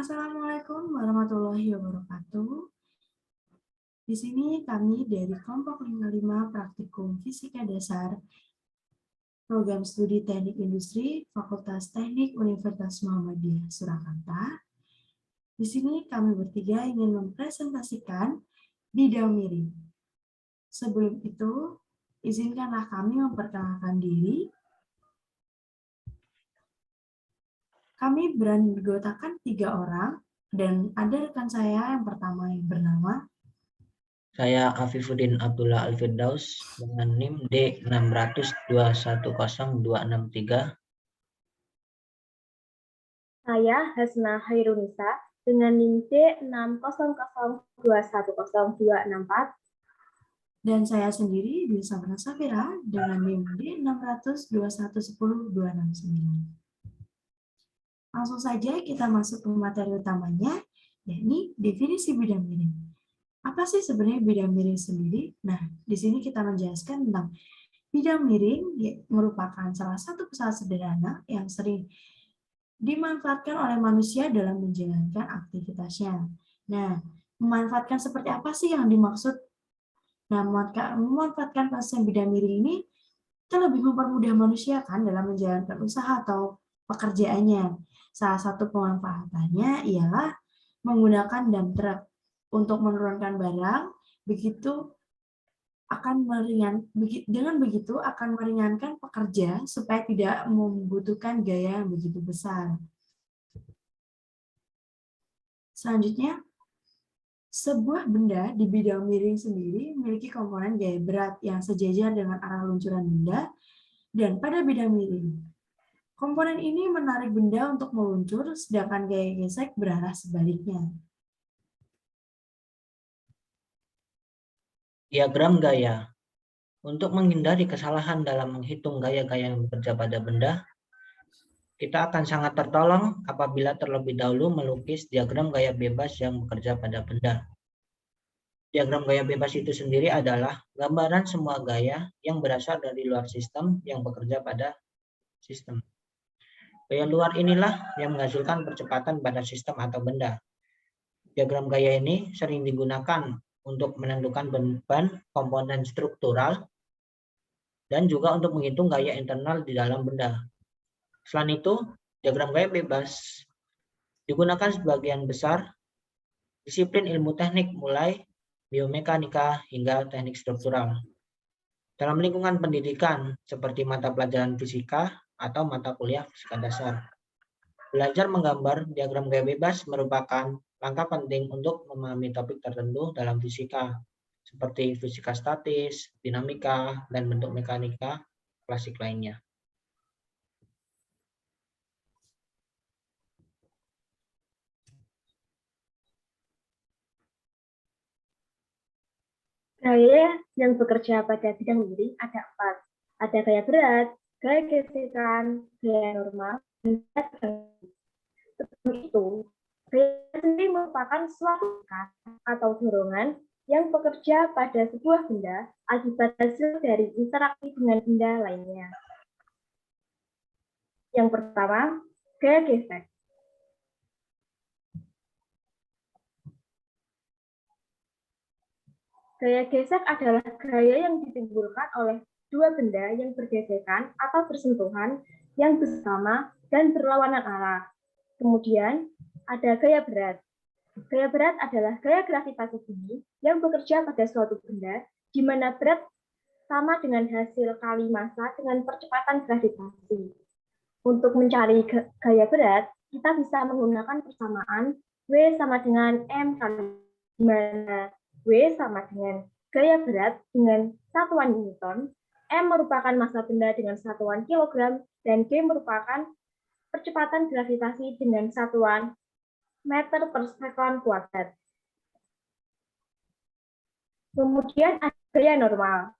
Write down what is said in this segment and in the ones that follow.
Assalamualaikum warahmatullahi wabarakatuh. Di sini kami dari kelompok 55 Praktikum Fisika Dasar Program Studi Teknik Industri Fakultas Teknik Universitas Muhammadiyah Surakarta. Di sini kami bertiga ingin mempresentasikan bidang miring. Sebelum itu, izinkanlah kami memperkenalkan diri. Kami beranggotakan 3 orang, dan ada rekan saya yang pertama yang bernama Saya Afifuddin Abdullah Al-Firdaus dengan NIM D600210263. Saya Hasna Hairunisa dengan NIM D600210264. Dan saya sendiri Dwi Sabrina Safira dengan NIM D6002110-269. Langsung saja kita masuk ke materi utamanya, yakni definisi bidang miring. Apa sih sebenarnya bidang miring sendiri? Nah, di sini kita menjelaskan tentang bidang miring merupakan salah satu pesawat sederhana yang sering dimanfaatkan oleh manusia dalam menjalankan aktivitasnya. Nah, memanfaatkan seperti apa sih yang dimaksud? Nah, memanfaatkan konsep bidang miring ini kita lebih mempermudah manusia kan dalam menjalankan usaha atau pekerjaannya. Salah satu pemanfaatannya ialah menggunakan dump truck untuk menurunkan barang, dengan begitu akan meringankan pekerja supaya tidak membutuhkan gaya yang begitu besar. Selanjutnya, sebuah benda di bidang miring sendiri memiliki komponen gaya berat yang sejajar dengan arah luncuran benda, dan pada bidang miring, komponen ini menarik benda untuk meluncur, sedangkan gaya gesek berarah sebaliknya. Diagram gaya. Untuk menghindari kesalahan dalam menghitung gaya-gaya yang bekerja pada benda, kita akan sangat tertolong apabila terlebih dahulu melukis diagram gaya bebas yang bekerja pada benda. Diagram gaya bebas itu sendiri adalah gambaran semua gaya yang berasal dari luar sistem yang bekerja pada sistem. Gaya luar inilah yang menghasilkan percepatan pada sistem atau benda. Diagram gaya ini sering digunakan untuk menentukan beban komponen struktural dan juga untuk menghitung gaya internal di dalam benda. Selain itu, diagram gaya bebas digunakan sebagian besar disiplin ilmu teknik mulai biomekanika hingga teknik struktural. Dalam lingkungan pendidikan seperti mata pelajaran fisika atau mata kuliah fisika dasar. Belajar menggambar diagram gaya bebas merupakan langkah penting untuk memahami topik tertentu dalam fisika, seperti fisika statis, dinamika, dan bentuk mekanika klasik lainnya. Gaya yang bekerja pada bidang miring ada 4. Ada gaya berat, gaya gesekan, gaya normal, dan gaya transit. Sebelum itu, gaya sendiri merupakan suatu atau dorongan yang bekerja pada sebuah benda akibat hasil dari interaksi dengan benda lainnya. Yang pertama, gaya gesek. Gaya gesek adalah gaya yang ditimbulkan oleh dua benda yang bergesekan atau bersentuhan yang bersama dan berlawanan arah. Kemudian, ada gaya berat. Gaya berat adalah gaya gravitasi bumi yang bekerja pada suatu benda di mana berat sama dengan hasil kali massa dengan percepatan gravitasi. Untuk mencari gaya berat, kita bisa menggunakan persamaan W sama dengan M kali, di mana W sama dengan gaya berat dengan satuan Newton, M merupakan massa benda dengan satuan kilogram, dan G merupakan percepatan gravitasi dengan satuan meter per sekon kuadrat. Kemudian ada gaya normal.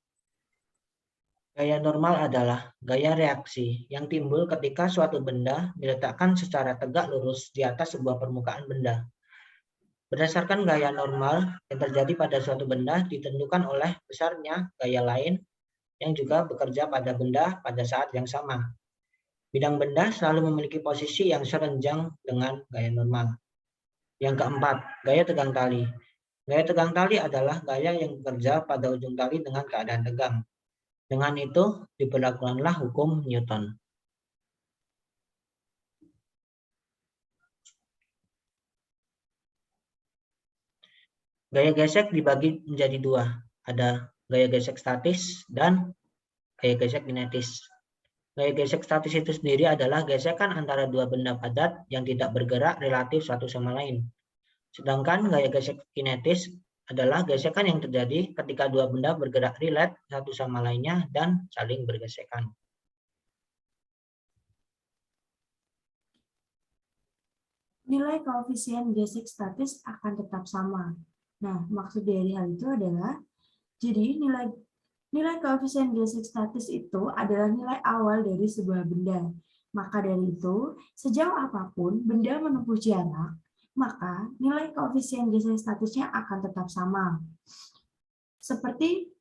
Gaya normal adalah gaya reaksi yang timbul ketika suatu benda diletakkan secara tegak lurus di atas sebuah permukaan benda. Berdasarkan gaya normal yang terjadi pada suatu benda ditentukan oleh besarnya gaya lain yang juga bekerja pada benda pada saat yang sama. Bidang benda selalu memiliki posisi yang serenjang dengan gaya normal. Yang keempat, gaya tegang tali. Gaya tegang tali adalah gaya yang bekerja pada ujung tali dengan keadaan tegang. Dengan itu, diberlakukanlah hukum Newton. Gaya gesek dibagi menjadi dua. Ada gaya gesek statis dan gaya gesek kinetis. Gaya gesek statis itu sendiri adalah gesekan antara dua benda padat yang tidak bergerak relatif satu sama lain. Sedangkan gaya gesek kinetis adalah gesekan yang terjadi ketika dua benda bergerak relate satu sama lainnya dan saling bergesekan. Nilai koefisien gesek statis akan tetap sama. Nah, maksud dari hal itu adalah, jadi nilai koefisien gesek statis itu adalah nilai awal dari sebuah benda. Maka dari itu, sejauh apapun benda menempuh jarak, maka nilai koefisien gesek statisnya akan tetap sama. Seperti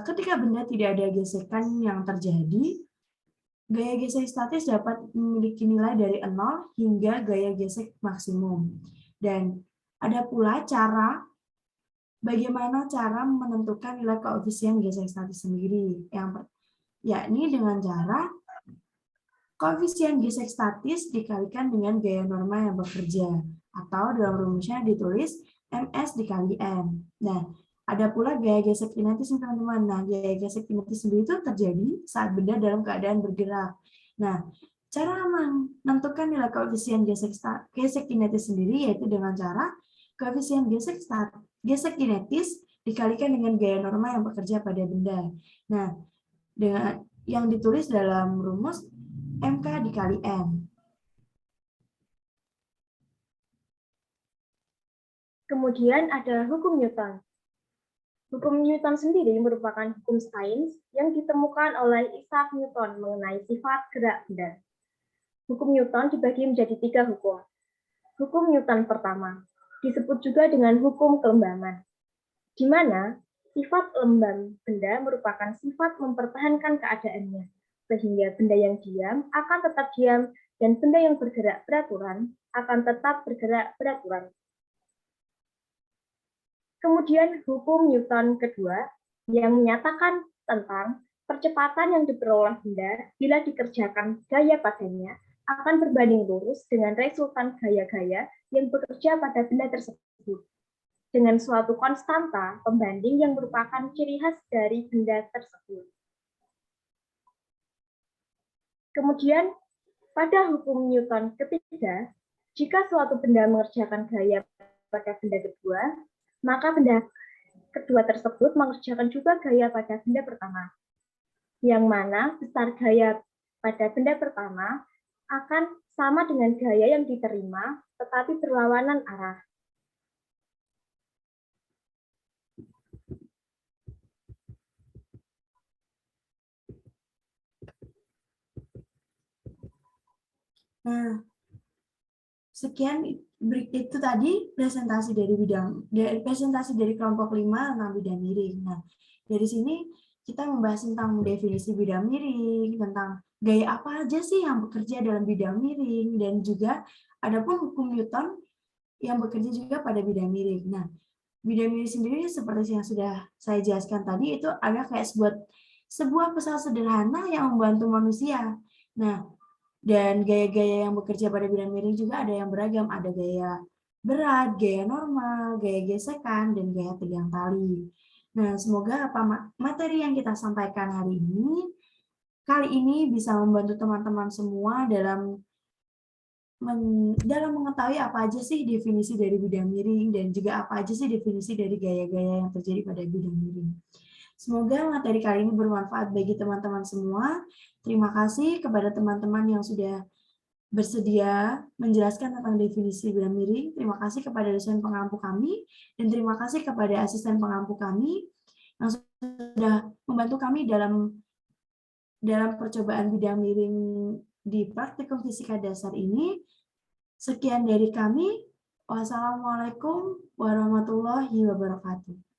ketika benda tidak ada gesekan yang terjadi, gaya gesek statis dapat memiliki nilai dari 0 hingga gaya gesek maksimum. Dan ada pula bagaimana cara menentukan nilai koefisien gesek statis sendiri, yakni dengan cara koefisien gesek statis dikalikan dengan gaya norma yang bekerja, atau dalam rumusnya ditulis MS dikali M. Nah, ada pula gaya gesek kinetis, teman-teman. Nah, gaya gesek kinetis sendiri itu terjadi saat benda dalam keadaan bergerak. Nah, cara menentukan nilai koefisien gesek kinetis sendiri yaitu dengan cara koefisien gesek kinetis dikalikan dengan gaya norma yang bekerja pada benda. Nah, dengan yang ditulis dalam rumus MK dikali M. Kemudian ada hukum Newton. Hukum Newton sendiri merupakan hukum sains yang ditemukan oleh Isaac Newton mengenai sifat gerak benda. Hukum Newton dibagi menjadi 3 hukum. Hukum Newton pertama disebut juga dengan hukum kelembaman, di mana sifat lembam benda merupakan sifat mempertahankan keadaannya, sehingga benda yang diam akan tetap diam dan benda yang bergerak beraturan akan tetap bergerak beraturan. Kemudian hukum Newton kedua yang menyatakan tentang percepatan yang diperoleh benda bila dikerjakan gaya padanya akan berbanding lurus dengan resultan gaya-gaya yang bekerja pada benda tersebut dengan suatu konstanta pembanding yang merupakan ciri khas dari benda tersebut. Kemudian pada hukum Newton ketiga, jika suatu benda mengerjakan gaya pada benda kedua, maka benda kedua tersebut mengerjakan juga gaya pada benda pertama, yang mana besar gaya pada benda pertama akan sama dengan gaya yang diterima, tetapi berlawanan arah. Nah, sekian itu tadi presentasi dari kelompok 5 tentang bidang miring. Nah, dari sini kita membahas tentang definisi bidang miring, tentang gaya apa aja sih yang bekerja dalam bidang miring, dan juga adapun hukum Newton yang bekerja juga pada bidang miring. Nah, bidang miring sendiri seperti yang sudah saya jelaskan tadi, itu ada kayak sebuah pesawat sederhana yang membantu manusia. Nah, dan gaya-gaya yang bekerja pada bidang miring juga ada yang beragam. Ada gaya berat, gaya normal, gaya gesekan, dan gaya tegang tali. Nah, semoga materi yang kita sampaikan kali ini bisa membantu teman-teman semua dalam mengetahui apa aja sih definisi dari bidang miring dan juga apa aja sih definisi dari gaya-gaya yang terjadi pada bidang miring. Semoga materi kali ini bermanfaat bagi teman-teman semua. Terima kasih kepada teman-teman yang sudah bersedia menjelaskan tentang definisi bidang miring. Terima kasih kepada dosen pengampu kami, dan terima kasih kepada asisten pengampu kami yang sudah membantu kami dalam percobaan bidang miring di praktikum fisika dasar ini. Sekian dari kami. Wassalamualaikum warahmatullahi wabarakatuh.